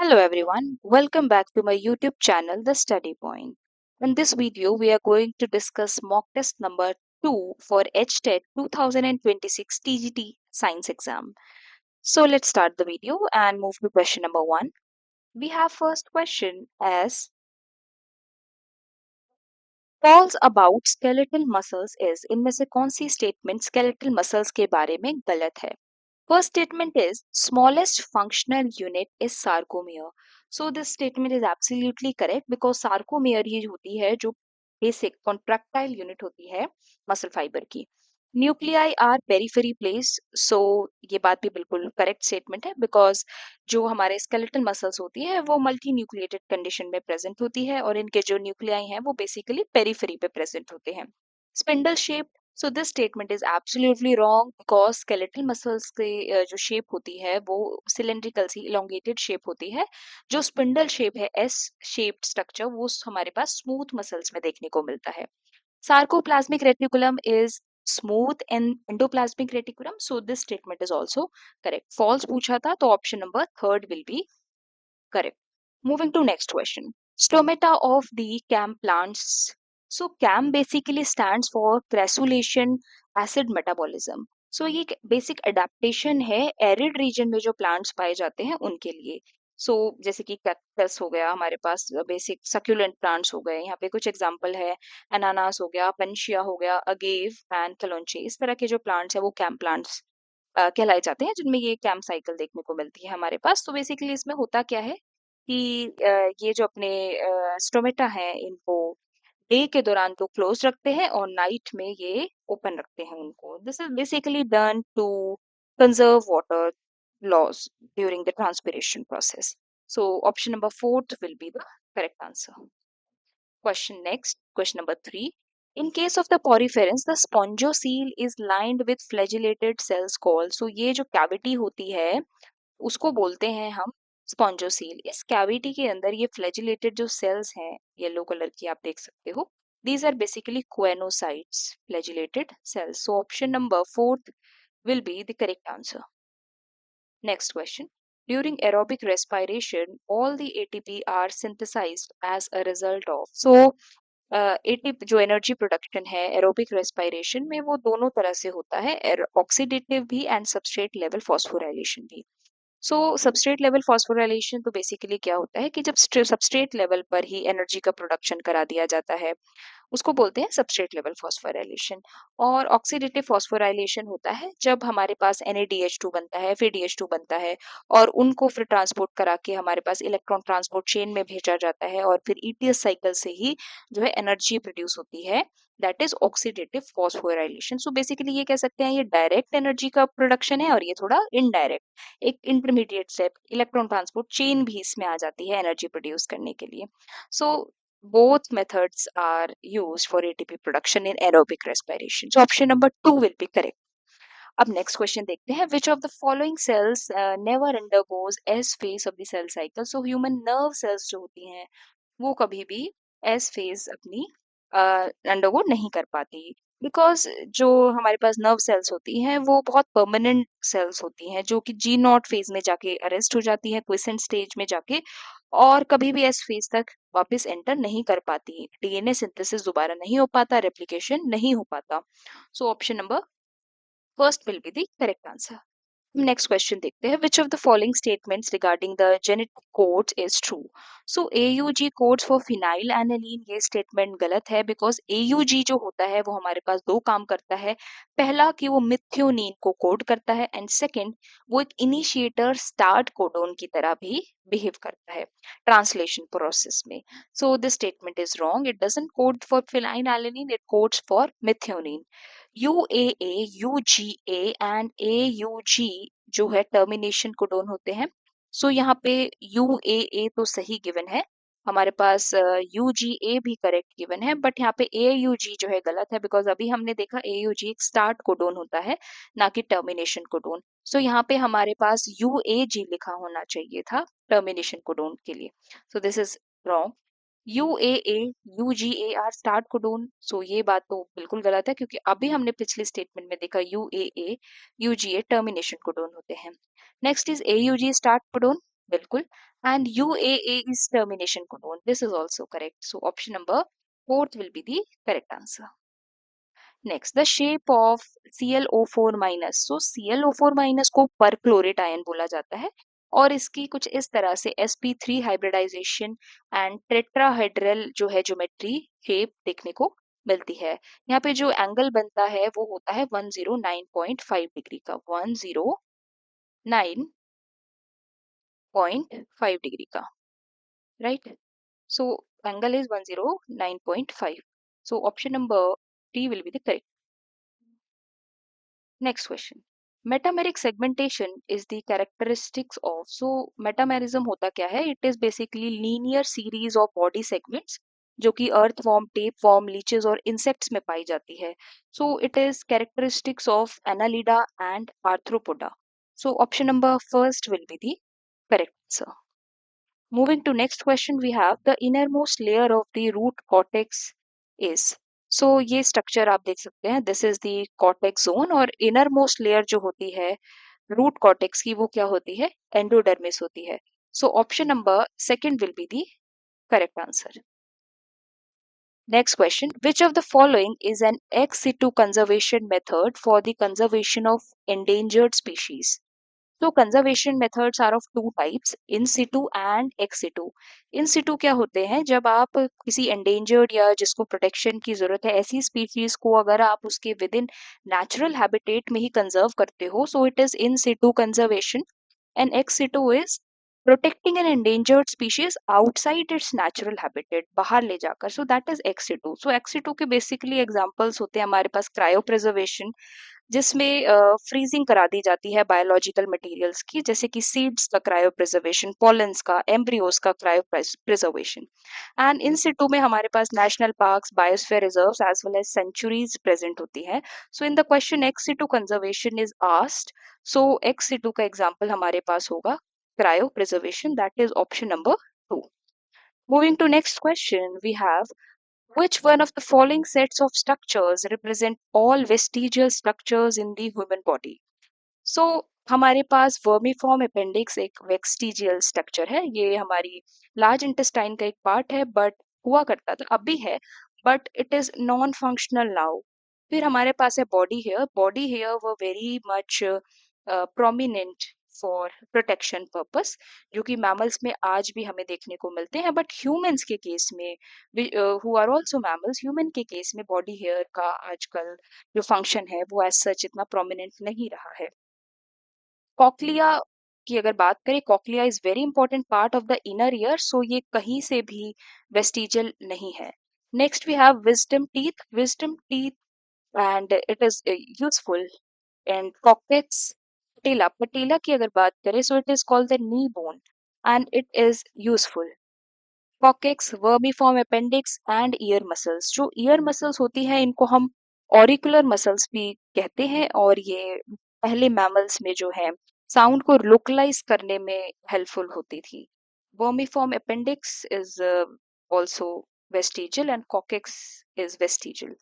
Hello everyone, welcome back to my YouTube channel The Study Point. In this video, we are going to discuss mock test number 2 for HTET 2026 TGT Science exam. So let's start the video and move to question number 1. We have first question as false about skeletal muscles is इनमें से कौन सी statement skeletal muscles के बारे में गलत है? First statement is smallest functional unit is sarcomere. So this statement is absolutely correct because sarcomere ये होती है जो basic contractile unit होती है muscle fiber की. Nuclei are periphery placed. So ये बात भी बिल्कुल correct statement है because जो हमारे skeletal muscles होती है वो मल्टी न्यूक्लिएटेड कंडीशन में प्रेजेंट होती है और इनके जो न्यूक्लियाई हैं वो बेसिकली पेरिफेरी पे प्रेजेंट होते हैं. Spindle shape. So this statement is absolutely wrong because skeletal muscles के जो शेप होती है वो सिलेंड्रिकल सी इलोंगेटेड शेप होती है. जो स्पिंडल शेप है एस शेप्ड स्ट्रक्चर वो हमारे पास स्मूथ मसल्स में देखने को मिलता है. Sarcoplasmic reticulum is smooth and endoplasmic reticulum. So this statement is also correct. False पूछा था तो option number third will be correct. Moving to next question. Stomata of the CAM plants. So CAM basically stands for crassulacean acid metabolism. So ये एक basic adaptation है arid region में जो plants पाए जाते हैं उनके लिए. So जैसे कि cactus हो गया हमारे पास basic succulent plants हो गए. यहाँ पे कुछ example है ananas हो गया, panacea हो गया, agave and calonche. इस तरह के जो plants है वो CAM plants कहलाए जाते हैं जिनमें ये कैम्प साइकिल देखने को मिलती है हमारे पास. तो बेसिकली इसमें होता क्या है कि ये जो अपने स्टोमेटा हैं इनको डे के दौरान तो क्लोज रखते हैं और नाइट में ये ओपन रखते हैं उनको. This is basically done to conserve water loss during the transpiration process. So option number fourth will be the correct answer. Question next, question number 3. In case of the poriferans, the spongiocele is lined with flagellated cells called. So ये जो cavity होती है उसको बोलते हैं हम spongocoel. इस cavity के अंदर ये फ्लैजिलेटेड जो सेल्स हैं येलो कलर की आप देख सकते हो. These are basically coenocytes flagellated cells. So option number fourth will be the correct answer. Next question. During aerobic respiration, all the ATP are synthesized as a result of. So, ATP जो energy production है aerobic respiration में वो दोनों तरह से होता है, oxidative भी एंड सबस्ट्रेट लेवल फॉस्फोराइलेशन भी. सो सबस्ट्रेट लेवल फॉस्फोराइलेशन तो बेसिकली क्या होता है कि जब सबस्ट्रेट लेवल पर ही एनर्जी का प्रोडक्शन करा दिया जाता है उसको बोलते हैं सबस्ट्रेट लेवल फॉस्फोराइलेशन. और ऑक्सीडेटिव फॉस्फोराइलेशन होता है जब हमारे पास NaDH2 बनता है फिर DH2 बनता है और उनको फिर ट्रांसपोर्ट करा के हमारे पास इलेक्ट्रॉन ट्रांसपोर्ट चेन में भेजा जाता है और फिर ETS साइकिल से ही जो है एनर्जी प्रोड्यूस होती है. That is oxidative phosphorylation. So basically ये कह सकते हैं ये डायरेक्ट एनर्जी का प्रोडक्शन है और ये थोड़ा इनडायरेक्ट एक intermediate step electron transport chain भी इसमें आ जाती है एनर्जी प्रोड्यूस करने के लिए. सो both methods are used for ATP production in aerobic respiration. So option number 2 will be correct. अब नेक्स्ट क्वेश्चन देखते हैं. Which of the following cells never undergoes S phase of the cell cycle. So human nerve cells जो होती हैं वो कभी भी S phase अपनी अंडरगो नहीं कर पाती बिकॉज जो हमारे पास नर्व सेल्स होती हैं वो बहुत परमानेंट सेल्स होती हैं जो कि जी नॉट फेज में जाके अरेस्ट हो जाती हैं क्विसेंट स्टेज में जाके और कभी भी एस फेज तक वापस एंटर नहीं कर पाती. DNA सिंथेसिस दोबारा नहीं हो पाता, रेप्लिकेशन नहीं हो पाता. So option number first will be the correct answer. Next question देखते हैं. Which of the following statements regarding the genetic codes is true. So AUG codes for phenylalanine ये स्टेटमेंट गलत है बिकॉज AUG जो होता है वो हमारे पास दो काम करता है. पहला कि वो मिथ्योनीन को कोड करता है एंड सेकंड वो एक इनिशिएटर स्टार्ट कोडोन की तरह भी बिहेव करता है ट्रांसलेशन प्रोसेस में. So this statement is wrong. It doesn't code for phenylalanine, it codes for methionine. UAA, UGA and AUG जो है टर्मिनेशन कोडोन होते हैं. सो यहाँ पे UAA तो सही गिवन है हमारे पास. UGA भी करेक्ट गिवन है बट यहाँ पे AUG जो है गलत है बिकॉज अभी हमने देखा AUG एक स्टार्ट कोडोन होता है ना कि टर्मिनेशन कोडोन. सो यहाँ पे हमारे पास UAG लिखा होना चाहिए था टर्मिनेशन कोडोन के लिए. So this is wrong. UAA, UGA are start codon. So ये बात तो बिल्कुल गलत है क्योंकि अभी हमने पिछली स्टेटमेंट में देखा UAA, UGA टर्मिनेशन कोडोन होते हैं. Next is AUG start codon. बिल्कुल. And UAA is termination codon. This is also correct. So option number fourth will be the correct answer. Next, the shape of ClO4 minus. So ClO4 minus को perchlorate ion बोला जाता है और इसकी कुछ इस तरह से sp3 हाइब्रिडाइजेशन एंड टेट्राहेड्रल जो है ज्योमेट्री शेप देखने को मिलती है. यहाँ पे जो एंगल बनता है वो होता है 109.5 डिग्री का, 109.5 डिग्री का, right. So angle is 109.5. So option number D will be the correct. Next question. Metameric segmentation is the characteristics of. So metamerism होता क्या है? It is basically linear series of body segments जो कि earthworm, tapeworm, leeches और insects में पाई जाती है. So it is characteristics of Annelida and Arthropoda. So option number first will be the correct answer. Moving to next question, we have the innermost layer of the root cortex is. So ये structure आप देख सकते हैं, this is the cortex zone और innermost layer जो होती है root cortex की वो क्या होती है? एंडोडर्मिस होती है. सो option number second will be the correct answer. Next question, which of the following is an ex situ conservation method for the conservation of endangered species? तो conservation methods are of two types, in situ and ex situ. In situ क्या होते हैं? जब आप किसी endangered या जिसको protection की जरूरत है ऐसी स्पीशीज को अगर आप उसके विद इन नेचुरल हैबिटेट में ही कंजर्व करते हो, so it is in situ conservation. And ex situ is protecting an endangered species outside its natural habitat, बाहर ले जाकर. So that is ex situ. So ex situ के basically examples होते हैं हमारे पास क्रायो प्रिजर्वेशन जिसमें फ्रीजिंग करा दी जाती है बायोलॉजिकल मटेरियल्स की, जैसे कि सीड्स का क्रायो प्रिजर्वेशन, पॉलेंस का, एम्ब्रियोस का cryopreservation. And in situ में हमारे पास national parks, biosphere reserves as well as sanctuaries present होती है. So in the question ex situ conservation is asked, so ex situ का example हमारे पास होगा cryopreservation, that is option number 2. Moving to next question, we have which one of the following sets of structures represent all vestigial structures in the human body? सो हमारे पास vermiform appendix एक वेक्सटीजियल structure है. ये हमारी large intestine का एक part है, but हुआ करता था, अब भी है, but it is non functional now. फिर हमारे पास है बॉडी हेयर. बॉडी हेयर वो very much prominent for protection purpose, जो कि मैमल्स में आज भी हमें देखने को मिलते हैं, बट ह्यूमंस के केस में, who are also mammals, human के केस में बॉडी हेयर का आजकल जो फंक्शन है वो एज सच इतना प्रोमिनेंट नहीं रहा है. कॉक्लिया की अगर बात करें, cochlea is very important part of the inner ear, so ये कहीं से भी वेस्टिजियल नहीं है. Next we have wisdom teeth. Wisdom teeth and it is useful. And coccyx patella, patella की अगर बात करें, so it is called the knee bone and it is useful. Coccyx, vermiform appendix and ear muscles. जो ear muscles होती हैं इनको हम auricular muscles भी कहते हैं और ये पहले मैमल्स में जो है साउंड को लोकलाइज करने में हेल्पफुल होती थी. Vermiform appendix is also vestigial and coccyx is vestigial.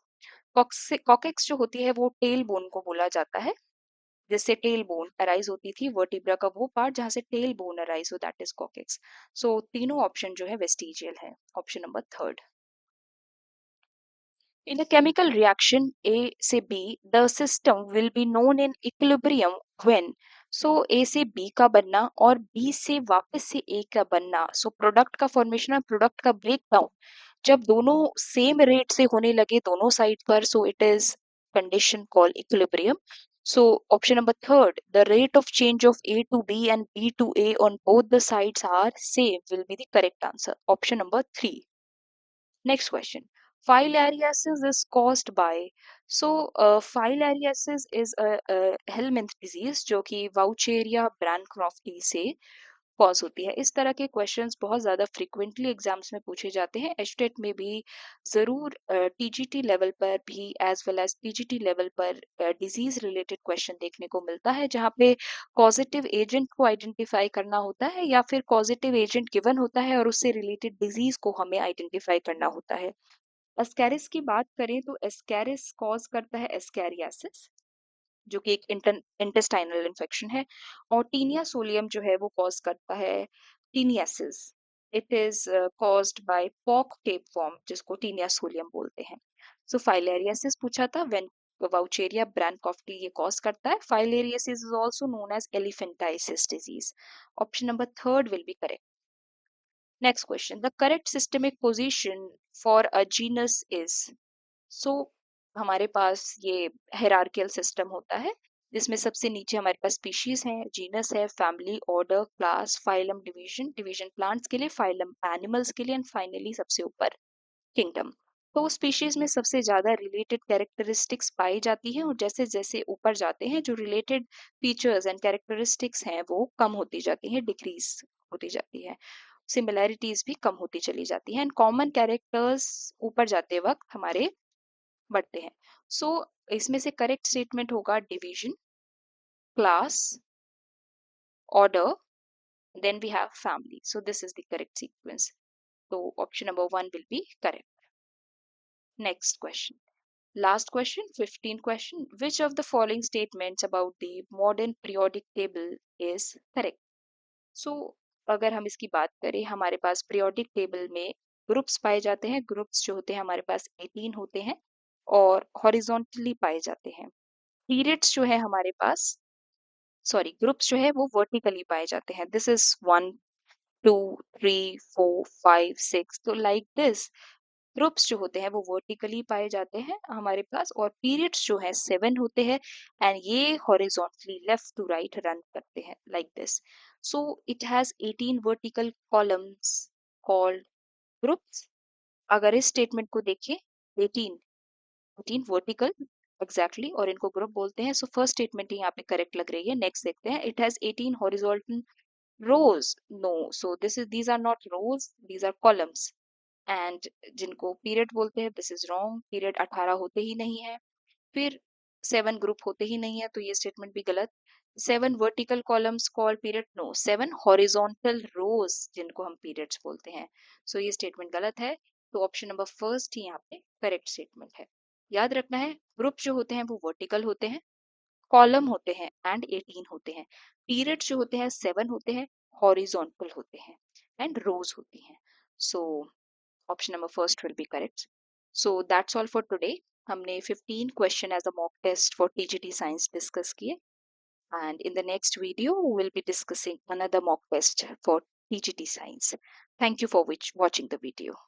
Coccyx जो होती है वो टेल बोन को बोला जाता है, जिससे टेल बोन अराइज होती थी, वर्टिब्रा का वो पार्ट जहां से टेल बोन अराइज हो, दैट इज कॉकेक्स. सो तीनों ऑप्शन जो है वेस्टिजियल है. Option number third. In a chemical reaction A से B, the system will be known in equilibrium when. So A से B का बनना और B से वापस से A का बनना, so प्रोडक्ट का फॉर्मेशन और प्रोडक्ट का ब्रेक डाउन जब दोनों सेम रेट से होने लगे दोनों साइड पर, so it is condition called equilibrium. So option number third, the rate of change of A to B and B to A on both the sides are same will be the correct answer. Option number 3. Next question. Filariasis is caused by. So, filariasis is a helminth disease जो कि Vaucheria ब्रैनक्रॉफ्टी से cause होती है. इस तरह के questions बहुत ज़्यादा फ्रीक्वेंटली एग्जाम्स में पूछे जाते हैं. एचटेट में भी ज़रूर टीजीटी लेवल पर भी as well as PGT level पर डिजीज रिलेटेड क्वेश्चन देखने को मिलता है, जहाँ पे कॉजेटिव एजेंट को आइडेंटिफाई करना होता है या फिर कॉजेटिव एजेंट गिवन होता है और उससे रिलेटेड डिजीज को हमें आइडेंटिफाई करना होता है. एस्कैरिस की बात करें तो एस्कैरिस कॉज करता है एस्कैरियासिस. जो कि एक इंटेस्टाइनल इन्फेक्शन है। और टीनिया सोलियम जो है वो कॉज करता है taeniasis. It is caused by pock tapeworm जिसको टीनिया सोलियम बोलते हैं। सो फाइलेरियासिस पूछा था, व्हेन वाउचेरिया ब्रैनकॉफ्टी ये कॉज करता है। Filariasis is also known as elephantiasis disease. Option number third will be correct. Next question, the correct systemic position for a genus is. So हमारे पास ये हायरार्कियल सिस्टम होता है जिसमें सबसे नीचे हमारे पास स्पीशीज है, जीनस है, family, order, class, phylum, division, division plants के लिए, फाइलम एनिमल्स के लिए, एंड फाइनली सबसे ऊपर किंगडम। तो स्पीशीज में सबसे ज्यादा रिलेटेड कैरेक्टरिस्टिक्स पाई जाती हैं और जैसे जैसे ऊपर जाते हैं जो रिलेटेड फीचर्स एंड कैरेक्टरिस्टिक्स हैं वो कम होती जाती हैं, डिक्रीज होती जाती है। सिमिलैरिटीज भी कम होती चली जाती हैं एंड कॉमन कैरेक्टर्स ऊपर जाते वक्त हमारे बढ़ते हैं। सो इसमें से करेक्ट स्टेटमेंट होगा division, class, order, then we have family. So this is the correct sequence. तो option number 1 will be correct. Next question, last question, 15th question. Which of the following statements about the modern periodic table is correct? So, अगर हम इसकी बात करें, हमारे पास periodic table में groups पाए जाते हैं। ग्रुप्स जो होते हैं हमारे पास 18 होते हैं और हॉरिजॉन्टली पाए जाते हैं। पीरियड्स जो है हमारे पास, सॉरी, ग्रुप्स जो है वो वर्टिकली पाए जाते हैं। दिस इज 1 2 3 4 5 6, तो लाइक दिस ग्रुप्स जो होते हैं वो वर्टिकली पाए जाते हैं हमारे पास, और पीरियड्स जो है 7 होते हैं एंड ये horizontally left to right run करते हैं like this. So it has 18 vertical columns called groups. अगर इस स्टेटमेंट को देखें, 18 18 वर्टिकल एग्जैक्टली, और इनको ग्रुप बोलते हैं। सो फर्स्ट स्टेटमेंट यहाँ पे करेक्ट लग रही है। नेक्स्ट देखते हैं, it has 18 horizontal rows. No, so this is these are not rows, these are columns. And जिनको पीरियड बोलते हैं, दिस इज रॉन्ग। पीरियड 18 होते ही नहीं है, फिर 7 ग्रुप होते ही नहीं है, तो ये स्टेटमेंट भी गलत। 7 vertical columns call period, no, 7 horizontal rows जिनको हम पीरियड्स बोलते हैं। सो ये स्टेटमेंट गलत है। तो ऑप्शन नंबर फर्स्ट ही यहाँ पे करेक्ट स्टेटमेंट है। याद रखना है, ग्रुप जो होते हैं वो वर्टिकल होते हैं, कॉलम होते हैं एंड 18 होते हैं। पीरियड्स जो होते हैं 7 होते हैं, हॉरिजॉन्टल होते हैं एंड रोज होती हैं। So option number first will be correct. So that's all for today. हमने 15 question as a mock test for TGT science discuss किए, and in the next video we'll be discussing another mock test for TGT Science. Thank you for watching the video.